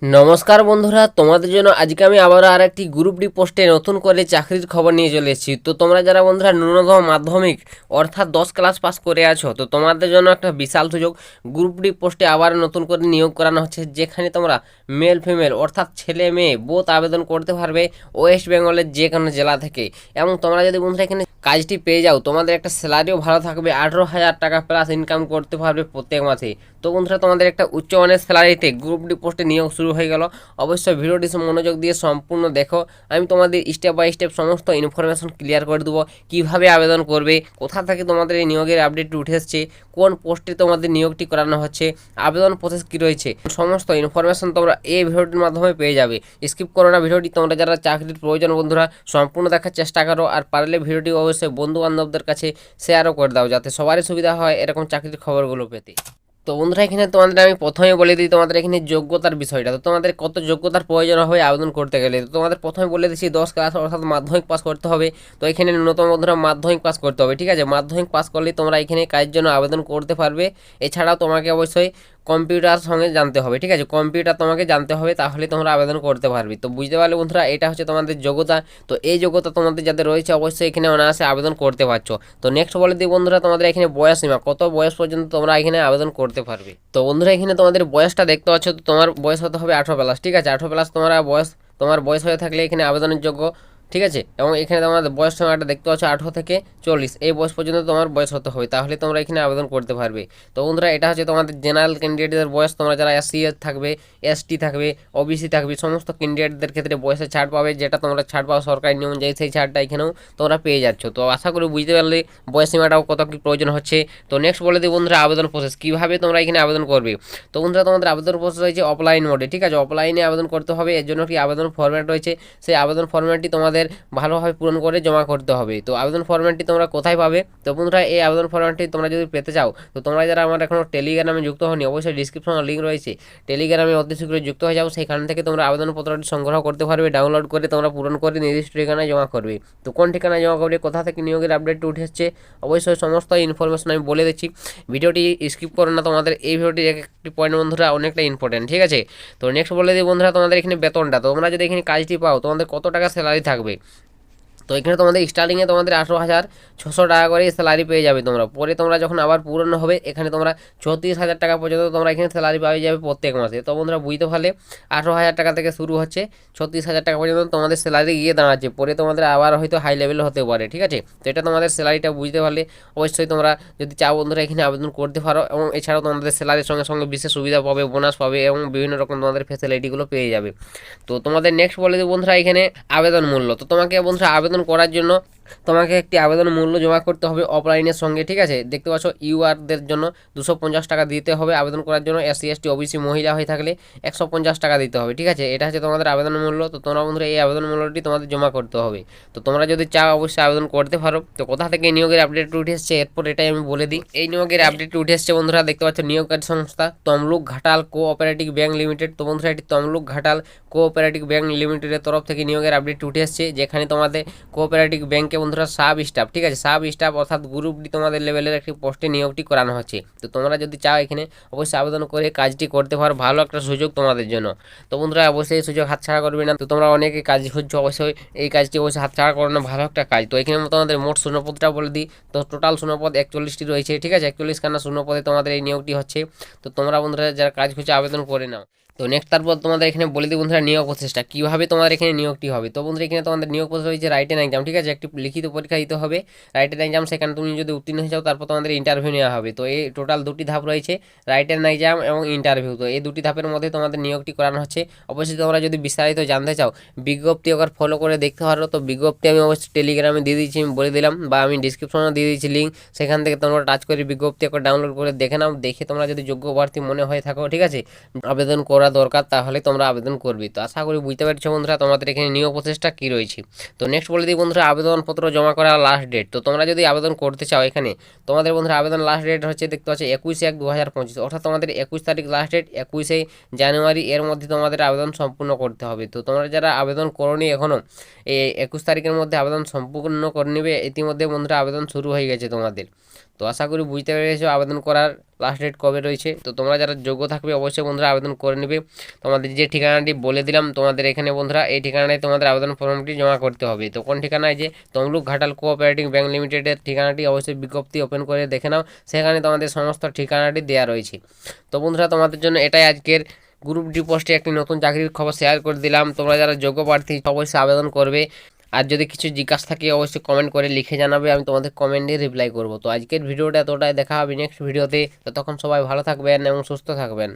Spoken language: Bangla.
নমস্কার বন্ধুরা, তোমাদের জন্য আজকে আমি আবারও আর একটি গ্রুপ ডি পোস্টে নতুন করে চাকরির খবর নিয়ে চলে এসেছি। তো তোমরা যারা বন্ধুরা ন্যূনতম মাধ্যমিক অর্থাৎ 10 ক্লাস পাস করে আছো, তো তোমাদের জন্য একটা বিশাল সুযোগ। গ্রুপ ডি পোস্টে আবার নতুন করে নিয়োগ করানো হচ্ছে, যেখানে তোমরা মেল ফিমেল অর্থাৎ ছেলে মেয়ে বোথ আবেদন করতে পারবে ওয়েস্ট বেঙ্গলের যে কোনো জেলা থেকে। এবং তোমরা যদি বন্ধুরা এখানে কাজটি পেয়ে যাও, তোমাদের একটা স্যালারিও ভালো থাকবে, 18,000 টাকা প্লাস ইনকাম করতে পারবে প্রত্যেক মাসে। তো বন্ধুরা তোমাদের একটা উচ্চ মানের স্যালারিতে গ্রুপ ডি পোস্টে নিয়োগ শুরু হয়ে গেল। অবশ্যই ভিডিওটি মনোযোগ দিয়ে সম্পূর্ণ দেখো। আমি তোমাদের স্টেপ বাই স্টেপ সমস্ত ইনফরমেশন ক্লিয়ার করে দেবো, কীভাবে আবেদন করবে, কোথা থেকে তোমাদের এই নিয়োগের আপডেট উঠে এসছে, কোন পোস্টে তোমাদের নিয়োগটি করানো হচ্ছে, আবেদন প্রসেস কী রয়েছে, সমস্ত ইনফরমেশন তোমরা এই ভিডিওটির মাধ্যমে পেয়ে যাবে। স্কিপ করো না ভিডিওটি। তোমরা যারা চাকরির প্রয়োজন বন্ধুরা সম্পূর্ণ দেখার চেষ্টা করো, আর পারলে ভিডিওটি অবশ্যই বন্ধু বান্ধবদের কাছে শেয়ারও করে দাও, যাতে সবারই সুবিধা হয় এরকম চাকরির খবরগুলো পেতে। তো বন্ধুরা এখানে তোমাদের আমি প্রথমে বলে দিই তোমাদের এখানে যোগ্যতার বিষয়টা। তো তোমাদের কত যোগ্যতার প্রয়োজন হবে আবেদন করতে গেলে, তো তোমাদের প্রথমে বলে দিচ্ছি 10 ক্লাস অর্থাৎ মাধ্যমিক পাস করতে হবে। তো এখানে ন্যূনতম বন্ধুরা মাধ্যমিক পাস করতে হবে, ঠিক আছে। মাধ্যমিক পাস করলে তোমরা এখানে কাজের জন্য আবেদন করতে পারবে। এছাড়াও তোমাকে অবশ্যই কম্পিউটার সঙ্গে জানতে হবে, ঠিক আছে। কম্পিউটার তোমাকে জানতে হবে, তাহলে তোমরা আবেদন করতে পারবে। তো বুঝতে পারলে বন্ধুরা, এটা হচ্ছে তোমাদের যোগ্যতা। তো এই যোগ্যতা তোমাদের যাদের রয়েছে অবশ্যই এখানে অনায়াসে আবেদন করতে পারছো। তো নেক্সট বলে দিই বন্ধুরা, তোমাদের এখানে বয়স সীমা কত বয়স পর্যন্ত তোমরা এখানে আবেদন করতে পারবে। তো বন্ধুরা এখানে তোমাদের বয়সটা দেখতে পাচ্ছ, তো তোমার বয়স হতে হবে 18 প্লাস, ঠিক আছে। 18 প্লাস তোমার বয়স হয়ে থাকলে এখানে আবেদনের যোগ্য, ঠিক আছে। এবং এখানে তোমাদের বয়স সীমাটা দেখতে পাচ্ছ 18 থেকে 40, এই বয়স পর্যন্ত তোমার বয়স হতে হবে, তাহলে তোমরা এখানে আবেদন করতে পারবে। তো বন্ধুরা এটা হচ্ছে তোমাদের জেনারেল ক্যান্ডিডেটদের বয়স। তোমরা যারা এসসি থাকবে, এসটি থাকবে, ওবিসি থাকবে, সমস্ত ক্যান্ডিডেটদের ক্ষেত্রে বয়সে ছাড় পাবে, যেটা তোমরা ছাড় পাও সরকারি নিয়ম অনুযায়ী, সেই ছাড়টা এখানেও তোমরা পেয়ে যাচ্ছ। তো আশা করি বুঝতে পারলে বয়স সীমাটাও কত কী প্রয়োজন হচ্ছে। তো নেক্সট বলে দিই বন্ধুরা আবেদন প্রসেস, কীভাবে তোমরা এখানে আবেদন করবে। তো বন্ধুরা তোমাদের আবেদন প্রসেস রয়েছে অফলাইন মোডে, ঠিক আছে। অফলাইনে আবেদন করতে হবে, এর জন্য কি আবেদন ফরম্যাট রয়েছে, সেই আবেদন ফরম্যাটটি তোমাদের ভালোভাবে পূরণ করে জমা করতে হবে। তো আবেদন ফরম্যাটটি তোমরা কোথায় পাবে। তো বন্ধুরা এই আবেদন ফরম্যাটটি তোমরা যদি পেতে চাও, তো তোমরা যারা আমার এখনও টেলিগ্রামে যুক্ত হওনি, অবশ্যই ডিসক্রিপশনে লিঙ্ক রয়েছে, টেলিগ্রামে অতি শীঘ্রই যুক্ত হয়ে যাও। সেখান থেকে তোমরা আবেদনপত্রটি সংগ্রহ করতে পারবে, ডাউনলোড করে তোমরা পূরণ করে নির্দিষ্ট ঠিকানায় জমা করবে। তো কোন ঠিকানায় জমা করবে, কোথা থেকে নিয়োগের আপডেট উঠে এসছে, অবশ্যই সমস্ত ইনফরমেশন আমি বলে দিচ্ছি। ভিডিওটি স্কিপ করো না, তোমাদের এই ভিডিওটি একটি পয়েন্ট বন্ধুরা অনেকটা ইম্পর্টেন্ট, ঠিক আছে। তো নেক্সট বলে দিই বন্ধুরা তোমাদের এখানে বেতনটা, তোমরা যদি এখানে কাজটি পাও তোমাদের কত টাকা স্যালারি থাকবে। তো এখানে তোমাদের স্টার্টিংয়ে তোমাদের 18,600 টাকা করে স্যালারি পেয়ে যাবে তোমরা। পরে তোমরা যখন আবার পূরণ হবে, এখানে তোমরা 34,000 টাকা পর্যন্ত তোমরা এখানে স্যালারি পাওয়া যাবে প্রত্যেক মাসে। তো বন্ধুরা বুঝতে পারলে 18,000 টাকা থেকে শুরু হচ্ছে, 36,000 টাকা পর্যন্ত তোমাদের স্যালারি গিয়ে দাঁড়াচ্ছে। পরে তোমাদের আবার হয়তো হাই লেভেল হতে পারে, ঠিক আছে। তো এটা তোমাদের স্যালারিটা বুঝতে পারলে অবশ্যই তোমরা যদি চাও বন্ধুরা এখানে আবেদন করতে পারো। এবং এছাড়াও তোমাদের স্যালারির সঙ্গে সঙ্গে বিশেষ সুবিধা পাবে, বোনাস পাবে এবং বিভিন্ন রকম তোমাদের ফ্যাসিলিটিগুলো পেয়ে যাবে। তো তোমাদের নেক্সট বলে দেবো বন্ধুরা এখানে আবেদন মূল্য। তো তোমাকে বন্ধুরা আবেদন করার জন্য তোমাকে একটি আবেদন মূল্য জমা করতে হবে অফলাইনের সঙ্গে, ঠিক আছে। দেখতে পাচ্ছ ইউআরদের জন্য 250 টাকা দিতে হবে আবেদন করার জন্য। এসসি এসটি ওবিসি মহিলা হয়ে থাকলে 150 টাকা দিতে হবে, ঠিক আছে। এটা হচ্ছে তোমাদের আবেদন মূল্য। তো তোমরা বন্ধুরা এই আবেদন মূল্যটি তোমাদের জমা করতে হবে। তো তোমরা যদি চাও অবশ্যই আবেদন করতে পারো। তো কোথা থেকে নিয়োগের আপডেট উঠে এসছে এরপর এটাই আমি বলে দিই। এই নিয়োগের আপডেট উঠে এসছে বন্ধুরা, দেখতে পাচ্ছ নিয়োগকারী সংস্থা Tamluk Ghatal cooperative bank limited. তো বন্ধুরা এটি তমলুক ঘাটাল কোঅপারেটিভ ব্যাংক লিমিটেডের তরফ থেকে নিয়োগের আপডেট উঠে এসছে, যেখানে তোমাদের কোঅপারেটিভ ব্যাংকে বন্ধুরা সাব স্টাফ, ঠিক আছে, সাব স্টাফ অর্থাৎ গ্রুপ ডি তোমাদের লেভেলের একটি পোস্টে নিয়োগটি করানো হচ্ছে। তো তোমরা যদি চাও এখানে অবশ্যই আবেদন করে কাজটি করতে পারো, ভালো একটা সুযোগ তোমাদের জন্য। তো বন্ধুরা অবশ্যই এই সুযোগ হাতছাড়া করবে না। তো তোমরা অনেকে কাজ খুঁজছো, অবশ্যই এই কাজটি অবশ্যই হাতছাড়া করো না, ভালো একটা কাজ। তো এখানে তোমাদের মোট শূন্যপদটা বলে দিই। তো টোটাল শূন্যপদ 41টি রয়েছে, ঠিক আছে। 41 খানা শূন্যপদে তোমাদের এই নিয়োগটি হচ্ছে। তো তোমরা বন্ধুরা যারা কাজ খুঁজছো আবেদন করে নাও। তো নেক্সট তারপর তোমাদের এখানে বলে দিই বন্ধুরা নিয়োগ প্রসেসটা কীভাবে তোমাদের এখানে নিয়োগটি হবে। তো বন্ধুরা এখানে তোমাদের নিয়োগ প্রসেস হয়েছে রাইটেন এক্সাম, ঠিক আছে। একটি লিখিত পরীক্ষা দিতে হবে রাইটেন এক্সাম, সেখানে তুমি যদি উত্তীর্ণ হয়ে যাও তারপর তোমাদের ইন্টারভিউ নেওয়া হবে। তো এই টোটাল দুটি ধাপ রয়েছে, রাইটেন এক্সাম এবং ইন্টারভিউ। তো এই দুটি ধাপের মধ্যে তোমাদের নিয়োগটি করানো হচ্ছে। অবশ্যই তোমরা যদি বিস্তারিত জানতে চাও বিজ্ঞপ্তি একবার ফলো করে দেখতে পারো। তো বিজ্ঞপ্তি আমি অবশ্যই টেলিগ্রামে দিয়ে দিয়েছি, আমি বলে দিলাম, বা আমি ডিসক্রিপশনে দিয়ে দিয়েছি লিঙ্ক, সেখান থেকে তোমরা টাচ করে বিজ্ঞপ্তি একবার ডাউনলোড করে দেখে নাও। দেখে তোমরা যদি যোগ্য প্রার্থী মনে হয়ে থাকো, ঠিক আছে, আবেদন করা দরকার, তাহলে তোমরা আবেদন করবে। তো আশা করি বুঝতে পারছো বন্ধুরা তোমাদের এখানে নিয়োগ প্রসেসটা কী রয়েছে। তো নেক্সট বলে দিই বন্ধুরা আবেদনপত্র জমা করার লাস্ট ডেট। তো তোমরা যদি আবেদন করতে চাও এখানে তোমাদের বন্ধুরা আবেদন লাস্ট ডেট হচ্ছে দেখতে পাচ্ছ 21/1/2025, অর্থাৎ তোমাদের 21 তারিখ লাস্ট ডেট। 21শে জানুয়ারি এর মধ্যে তোমাদের আবেদন সম্পূর্ণ করতে হবে। তো তোমরা যারা আবেদন করোনি এখনও, এই 21 তারিখের মধ্যে আবেদন সম্পূর্ণ করে নেবে। ইতিমধ্যে বন্ধুরা আবেদন শুরু হয়ে গেছে তোমাদের। তো আশা করি বুঝতে পেরেছো আবেদন করার লাস্ট ডেট কবে রয়েছে। তো তোমরা যারা যোগ্য থাকবে অবশ্যই বন্ধুরা আবেদন করে নেবে। তোমাদের যে ঠিকানাটি বলে দিলাম তোমাদের এখানে বন্ধুরা, এই ঠিকানায় তোমাদের আবেদন ফর্মটি জমা করতে হবে। তো কোন ঠিকানায়, যে তমলুক ঘাটাল কোঅপারেটিভ ব্যাংক লিমিটেডের ঠিকানাটি অবশ্যই বিজ্ঞপ্তি ওপেন করে দেখে নাও, সেখানে তোমাদের সমস্ত ঠিকানাটি দেওয়া রয়েছে। তো বন্ধুরা তোমাদের জন্য এটাই আজকের গ্রুপ ডি পোস্টে একটি নতুন চাকরির খবর শেয়ার করে দিলাম। তোমরা যারা যোগ্য প্রার্থী অবশ্যই আবেদন করবে। আর যদি কিছু জিজ্ঞাসা থাকে অবশ্যই কমেন্ট করে লিখে জানাবে, আমি তোমাদের কমেন্টে রিপ্লাই করব। তো আজকের ভিডিওটা এতটাই, দেখা হবে নেক্সট ভিডিওতে। ততক্ষণ সবাই ভালো থাকবেন এবং সুস্থ থাকবেন।